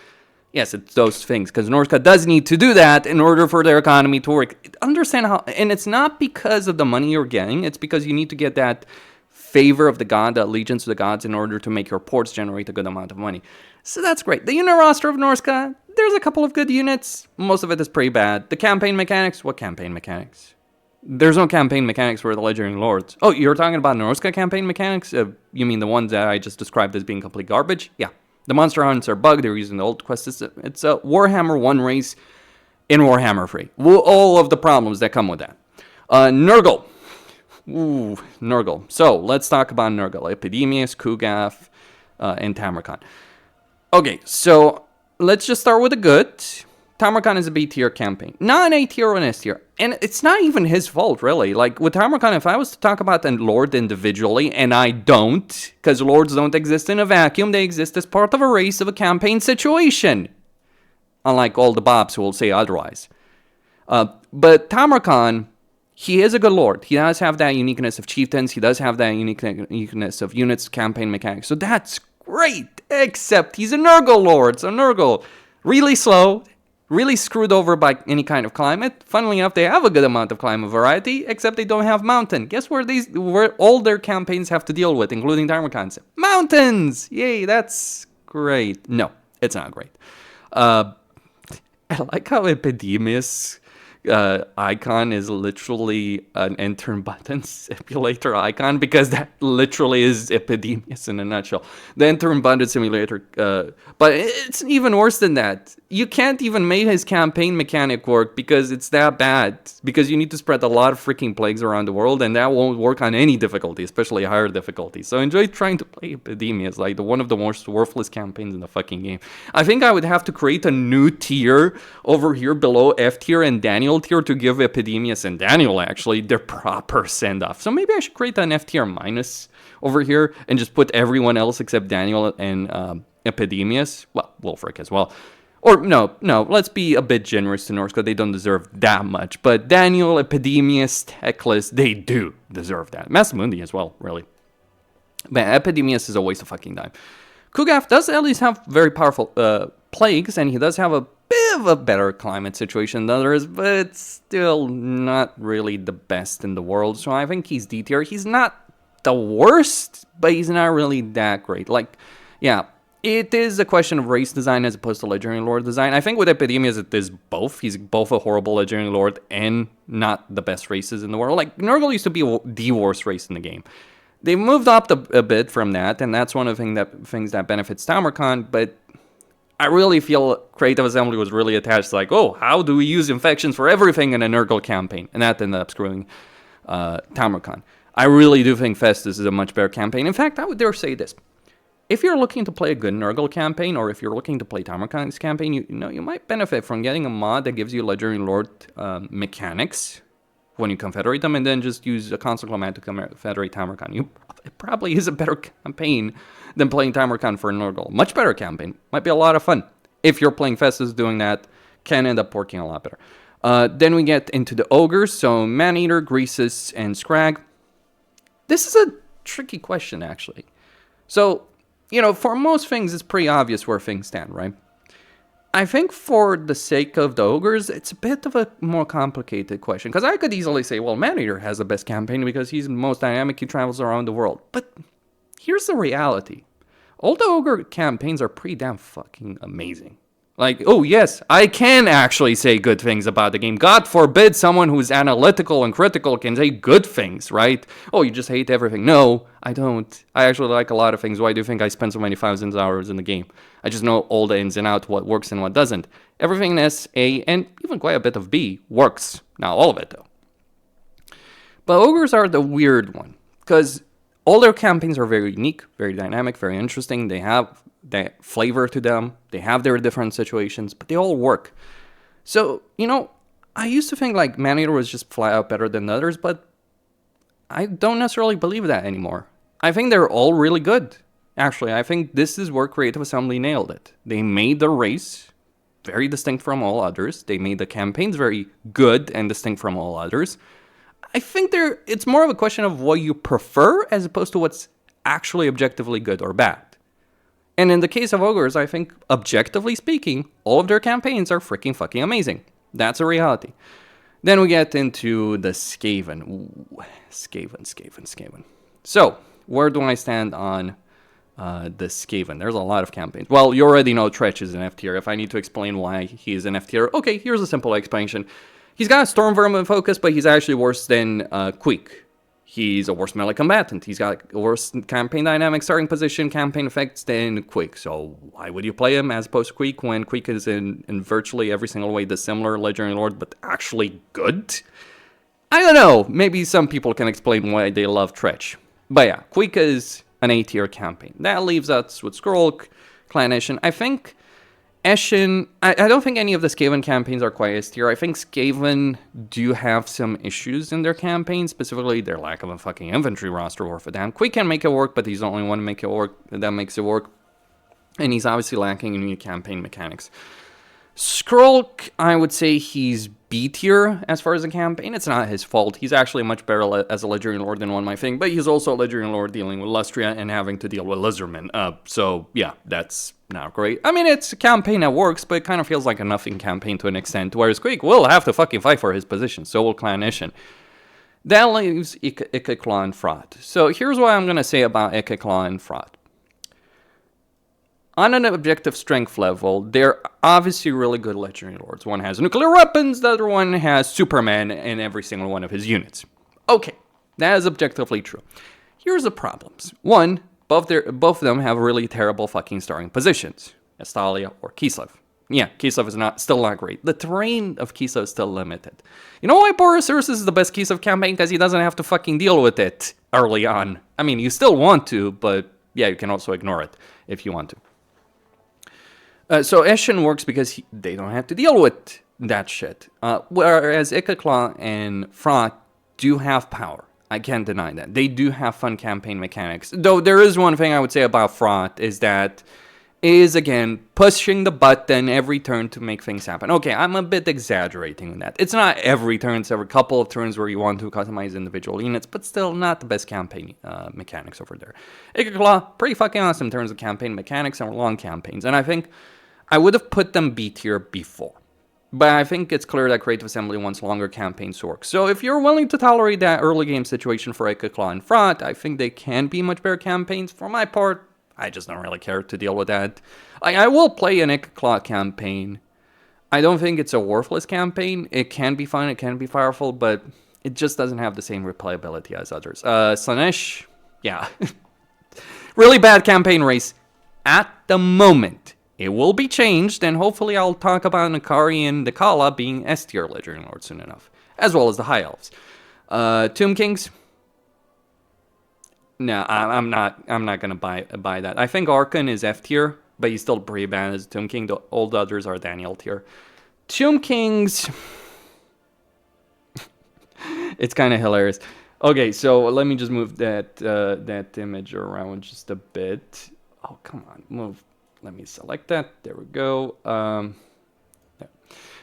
Yes, it's those things, because Norsca does need to do that in order for their economy to work. Understand how, and it's not because of the money you're getting, it's because you need to get that favor of the god, the allegiance to the gods, in order to make your ports generate a good amount of money. So that's great. The unit roster of Norsca, there's a couple of good units. Most of it is pretty bad. The campaign mechanics, what campaign mechanics? There's no campaign mechanics for the Legendary Lords. Oh, you're talking about Norsca campaign mechanics? You mean the ones that I just described as being complete garbage? Yeah. The monster hunts are bugged. They're using the old quest system. It's a Warhammer 1 race in Warhammer 3. All of the problems that come with that. Nurgle. Ooh, Nurgle. So, let's talk about Nurgle. Epidemius, Kugaf, and Tamarkan. Okay, so let's just start with the good. Tamarkan is a B tier campaign. Not an A tier or an S tier. And it's not even his fault, really. Like, with Tamarkan, if I was to talk about a lord individually, and I don't, because lords don't exist in a vacuum, they exist as part of a race of a campaign situation. Unlike all the bobs who will say otherwise. But Tamarkan, he is a good lord. He does have that uniqueness of chieftains. He does have that uniqueness of units, campaign mechanics. So that's great. Except he's a Nurgle lord. So Nurgle, really slow, really screwed over by any kind of climate. Funnily enough, they have a good amount of climate variety, except they don't have mountain. Guess where all their campaigns have to deal with, including Tamarkan's? Mountains! Yay, that's great. No, it's not great. I like how Epidemius icon is literally an enter button simulator icon, because that literally is Epidemius in a nutshell. The enter button simulator, but it's even worse than that. You can't even make his campaign mechanic work because it's that bad. Because you need to spread a lot of freaking plagues around the world, and that won't work on any difficulty, especially higher difficulty. So enjoy trying to play Epidemius, like one of the most worthless campaigns in the fucking game. I think I would have to create a new tier over here below F tier and Daniel tier to give Epidemius and Daniel actually their proper send-off. So maybe I should create an F tier minus over here and just put everyone else except Daniel and Epidemius. Well, Wolfric as well. Or no, let's be a bit generous to Norsca. They don't deserve that much. But Daniel, Epidemius, Teclis, they do deserve that. Massamundi as well, really. But Epidemius is a waste of fucking time. Kugaf does at least have very powerful plagues, and he does have a bit of a better climate situation than others, but it's still not really the best in the world. So I think he's D tier. He's not the worst, but he's not really that great. Like, yeah. It is a question of race design as opposed to Legendary Lord design. I think with Epidemius it is both. He's both a horrible Legendary Lord and not the best races in the world. Like, Nurgle used to be the worst race in the game. They moved up a bit from that, and that's one of the things that benefits Tamarkan, but I really feel Creative Assembly was really attached to, like, oh, how do we use infections for everything in a Nurgle campaign? And that ended up screwing Tamarkan. I really do think Festus is a much better campaign. In fact, I would dare say this. If you're looking to play a good Nurgle campaign, or if you're looking to play Tamarkan's campaign, you might benefit from getting a mod that gives you Legendary Lord mechanics when you confederate them, and then just use a console command to confederate Tamarkan. It probably is a better campaign than playing Tamarkan for Nurgle. Much better campaign. Might be a lot of fun. if you're playing Festus doing that, can end up working a lot better. Then we get into the ogres, so Maneater, Greasus, and Scrag. This is a tricky question, actually. So, you know, for most things, it's pretty obvious where things stand, right? I think for the sake of the ogres, it's a bit of a more complicated question. Because I could easily say, well, Maneater has the best campaign because he's the most dynamic, he travels around the world. But here's the reality. All the ogre campaigns are pretty damn fucking amazing. Like, oh yes, I can actually say good things about the game. God forbid someone who's analytical and critical can say good things, right? Oh, you just hate everything. No, I don't. I actually like a lot of things. Why do you think I spend so many thousands of hours in the game? I just know all the ins and outs, what works and what doesn't. Everything in S, A, and even quite a bit of B works. Not all of it, though. But ogres are the weird one, because all their campaigns are very unique, very dynamic, very interesting. They have that flavor to them. They have their different situations, but they all work. So, you know, I used to think like Maneater was just flat out better than others, but I don't necessarily believe that anymore. I think they're all really good. Actually, I think this is where Creative Assembly nailed it. They made the race very distinct from all others. They made the campaigns very good and distinct from all others. I think it's more of a question of what you prefer as opposed to what's actually objectively good or bad. And in the case of ogres, I think, objectively speaking, all of their campaigns are freaking fucking amazing. That's a reality. Then we get into the Skaven. Ooh, Skaven. So, where do I stand on the Skaven? There's a lot of campaigns. Well, you already know Tzeentch is an F tier. If I need to explain why he is an F tier, okay, here's a simple explanation. He's got a Storm Vermin focus, but he's actually worse than Queek. He's a worse melee combatant. He's got a worse campaign dynamic, starting position, campaign effects than Queek. So why would you play him as opposed to Queek when Queek is in virtually every single way dissimilar Legendary Lord, but actually good? I don't know. Maybe some people can explain why they love Tzeentch. But yeah, Queek is an A tier campaign. That leaves us with Skrulk, Clan Eshin. I think Eshin, I don't think any of the Skaven campaigns are quite S tier. I think Skaven do have some issues in their campaigns, specifically their lack of a fucking infantry roster worth a damn. Queek can make it work, but he's the only one to make it work that makes it work. And he's obviously lacking in new campaign mechanics. Skrulk, I would say he's B tier as far as the campaign. It's not his fault. He's actually much better as a Legendary Lord than one might think, but he's also a Legendary Lord dealing with Lustria and having to deal with Lizardmen. So yeah, that's not great. I mean, it's a campaign that works, but it kind of feels like a nothing campaign to an extent, whereas Queek will have to fucking fight for his position, so will Clan Eshin. That leaves Ikekla and Fraught. So here's what I'm going to say about Ikekla and Fraught. On an objective strength level, they're obviously really good Legendary Lords. One has nuclear weapons, the other one has Superman in every single one of his units. Okay, that is objectively true. Here's the problems. One, both of them have really terrible fucking starting positions. Estalia or Kislev. Yeah, Kislev is still not great. The terrain of Kislev is still limited. You know why Borosaurus is the best Kislev campaign? Because he doesn't have to fucking deal with it early on. I mean, you still want to, but yeah, you can also ignore it if you want to. So Eshin works because they don't have to deal with that shit. Whereas Ikekla and Fraught do have power. I can't deny that. They do have fun campaign mechanics. Though there is one thing I would say about Fraught is that again, pushing the button every turn to make things happen. Okay, I'm a bit exaggerating on that. It's not every turn, it's every couple of turns where you want to customize individual units, but still not the best campaign mechanics over there. Ikekla, pretty fucking awesome in terms of campaign mechanics and long campaigns, and I think I would have put them B tier before. But I think it's clear that Creative Assembly wants longer campaigns to work. So if you're willing to tolerate that early game situation for Ikekla and Fraught, I think they can be much better campaigns. For my part, I just don't really care to deal with that. I will play an Ikekla campaign. I don't think it's a worthless campaign. It can be fun, it can be powerful, but it just doesn't have the same replayability as others. Slaanesh, yeah. Really bad campaign race at the moment. It will be changed, and hopefully I'll talk about Nakari and Dakala being S tier Legendary Lords soon enough, as well as the High Elves. Tomb Kings. No, I'm not gonna buy that. I think Arkan is F tier, but he's still pretty bad as Tomb King. All the others are Daniel tier. Tomb Kings. It's kind of hilarious. Okay, so let me just move that image around just a bit. Oh, come on, move. let me select that. There we go. There.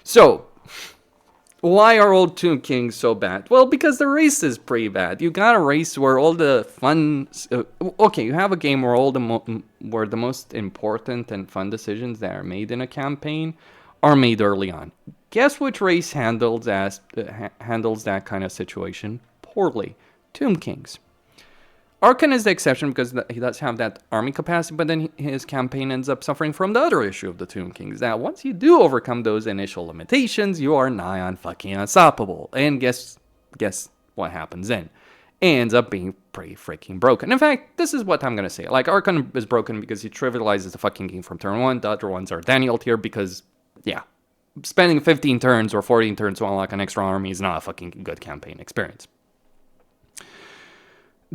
So, why are old Tomb Kings so bad? Well, because the race is pretty bad. You got a race where all the fun... okay, you have a game where where the most important and fun decisions that are made in a campaign are made early on. Guess which race handles that kind of situation poorly? Tomb Kings. Archon is the exception because he does have that army capacity, but then his campaign ends up suffering from the other issue of the Tomb Kings. That once you do overcome those initial limitations, you are nigh on fucking unstoppable. And guess what happens then? It ends up being pretty freaking broken. In fact, this is what I'm going to say. Like, Archon is broken because he trivializes the fucking game from turn 1. The other ones are Daniel tier because, yeah, spending 15 turns or 14 turns to unlock an extra army is not a fucking good campaign experience.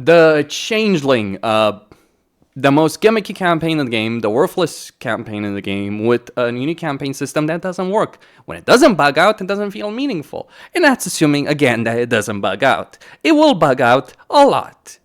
The Changeling, the most gimmicky campaign in the game, the worthless campaign in the game, with a unique campaign system that doesn't work. When it doesn't bug out, it doesn't feel meaningful. And that's assuming, again, that it doesn't bug out. It will bug out a lot.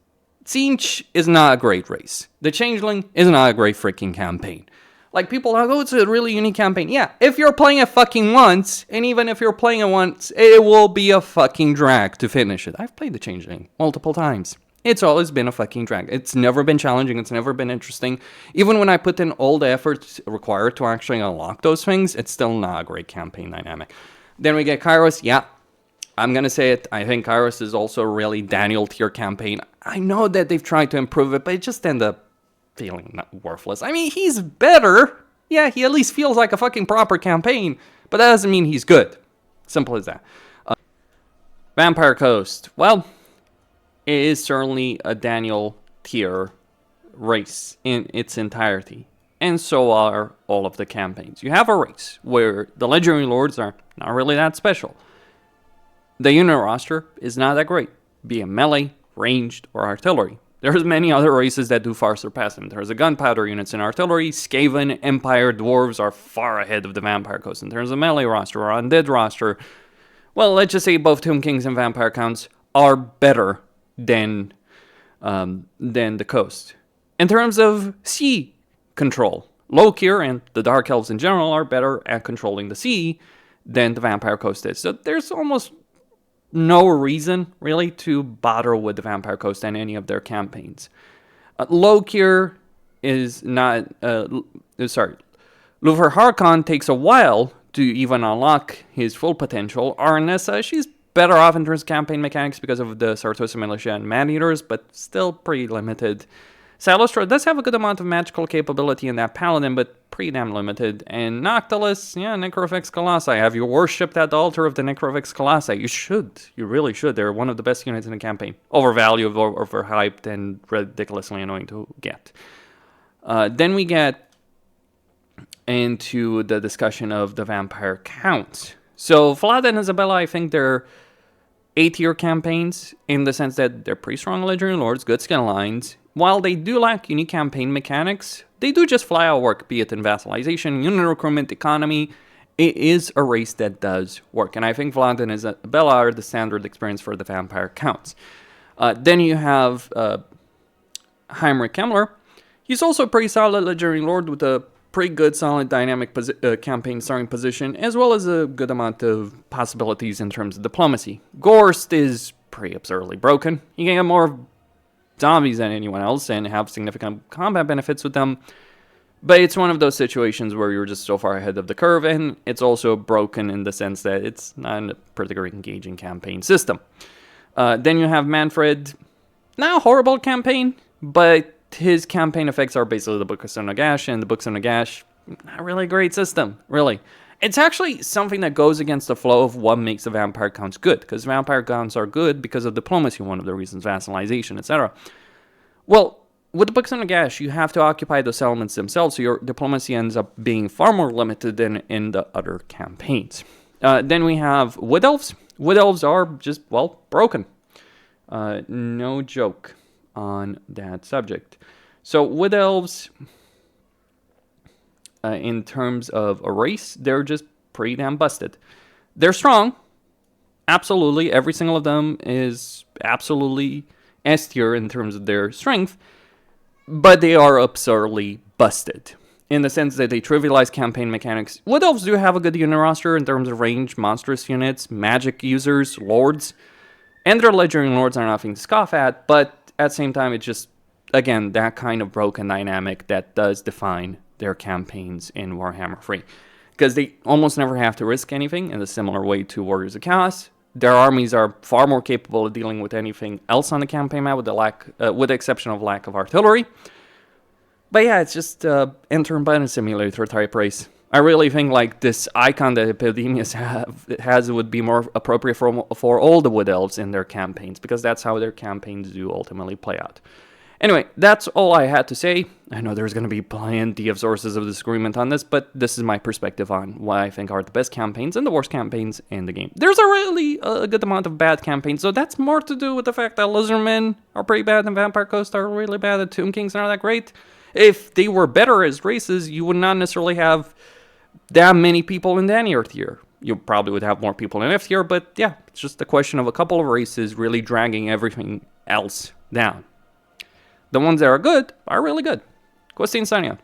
Tzeentch is not a great race. The Changeling is not a great freaking campaign. Like, people are like, oh, it's a really unique campaign. Yeah, if you're playing it fucking once, and even if you're playing it once, it will be a fucking drag to finish it. I've played the Changeling multiple times. It's always been a fucking drag. It's never been challenging. It's never been interesting. Even when I put in all the effort required to actually unlock those things, it's still not a great campaign dynamic. Then we get Kairos. Yeah, I'm going to say it. I think Kairos is also a really Daniel tier campaign. I know that they've tried to improve it, but it just ended up feeling worthless. I mean, he's better. Yeah, he at least feels like a fucking proper campaign, but that doesn't mean he's good. Simple as that. Vampire Coast. Well, it is certainly a Daniel tier race in its entirety. And so are all of the campaigns. You have a race where the Legendary Lords are not really that special. The unit roster is not that great, be it melee, ranged, or artillery. There's many other races that do far surpass them. There's a gunpowder units in artillery. Skaven, Empire, Dwarves are far ahead of the Vampire Coast in terms of melee roster or undead roster. Well, let's just say both Tomb Kings and Vampire Counts are better than the coast. In terms of sea control, Lokir and the Dark Elves in general are better at controlling the sea than the Vampire Coast is. So there's almost no reason, really, to bother with the Vampire Coast and any of their campaigns. Lokir is not... Luthor Harkon takes a while to even unlock his full potential. Arnessa, she's better off in terms of campaign mechanics because of the Sartosa Militia and Man-Eaters, but still pretty limited. Salostra does have a good amount of magical capability in that Paladin, but pretty damn limited. And Noctilus, yeah, Necrofix Colossi. Have you worshipped at the altar of the Necrofix Colossi? You should. You really should. They're one of the best units in the campaign. Overvalued, overhyped, and ridiculously annoying to get. Then we get into the discussion of the Vampire Counts. So Vlad and Isabella, I think they're A-tier campaigns in the sense that they're pretty strong Legendary Lords, good skill lines. While they do lack unique campaign mechanics, they do just fly out work, be it in vassalization, unit recruitment, economy. It is a race that does work, and I think Vlad and Isabella are the standard experience for the Vampire Counts. Then you have Heinrich Kemmler. He's also a pretty solid Legendary Lord with a pretty good, solid, dynamic campaign starting position, as well as a good amount of possibilities in terms of diplomacy. Gorst is pretty absurdly broken. You can get more zombies than anyone else and have significant combat benefits with them, but it's one of those situations where you're just so far ahead of the curve, and it's also broken in the sense that it's not a particularly engaging campaign system. Then you have Manfred. Not a horrible campaign, but his campaign effects are basically the Books of Nagash, and the Books of Nagash, not really a great system, really. It's actually something that goes against the flow of what makes the Vampire Counts good, because Vampire Counts are good because of diplomacy, one of the reasons, vassalization, etc. Well, with the Books of Nagash, you have to occupy those settlements themselves, so your diplomacy ends up being far more limited than in the other campaigns. Then we have Wood Elves. Wood Elves are just, well, broken. No joke on that subject. So Wood Elves, in terms of a race, they're just pretty damn busted. They're strong, absolutely. Every single of them is absolutely S tier in terms of their strength, but they are absurdly busted. in the sense that they trivialize campaign mechanics. Wood Elves do have a good unit roster in terms of range, monstrous units, magic users, lords, and their legendary lords are nothing to scoff at, but at the same time, it's just, again, that kind of broken dynamic that does define their campaigns in Warhammer 3. Because they almost never have to risk anything in a similar way to Warriors of Chaos. Their armies are far more capable of dealing with anything else on the campaign map with the exception of lack of artillery. But yeah, it's just enter and button simulator type race. I really think like this icon that Epidemius has would be more appropriate for all the Wood Elves in their campaigns, because that's how their campaigns do ultimately play out. Anyway, that's all I had to say. I know there's going to be plenty of sources of disagreement on this, but this is my perspective on what I think are the best campaigns and the worst campaigns in the game. There's a really good amount of bad campaigns, so that's more to do with the fact that Lizardmen are pretty bad and Vampire Coast are really bad and Tomb Kings aren't that great. If they were better as races, you would not necessarily have that many people in the N tier. You probably would have more people in F tier, but yeah, it's just a question of a couple of races really dragging everything else down. The ones that are good are really good. Questine signing out.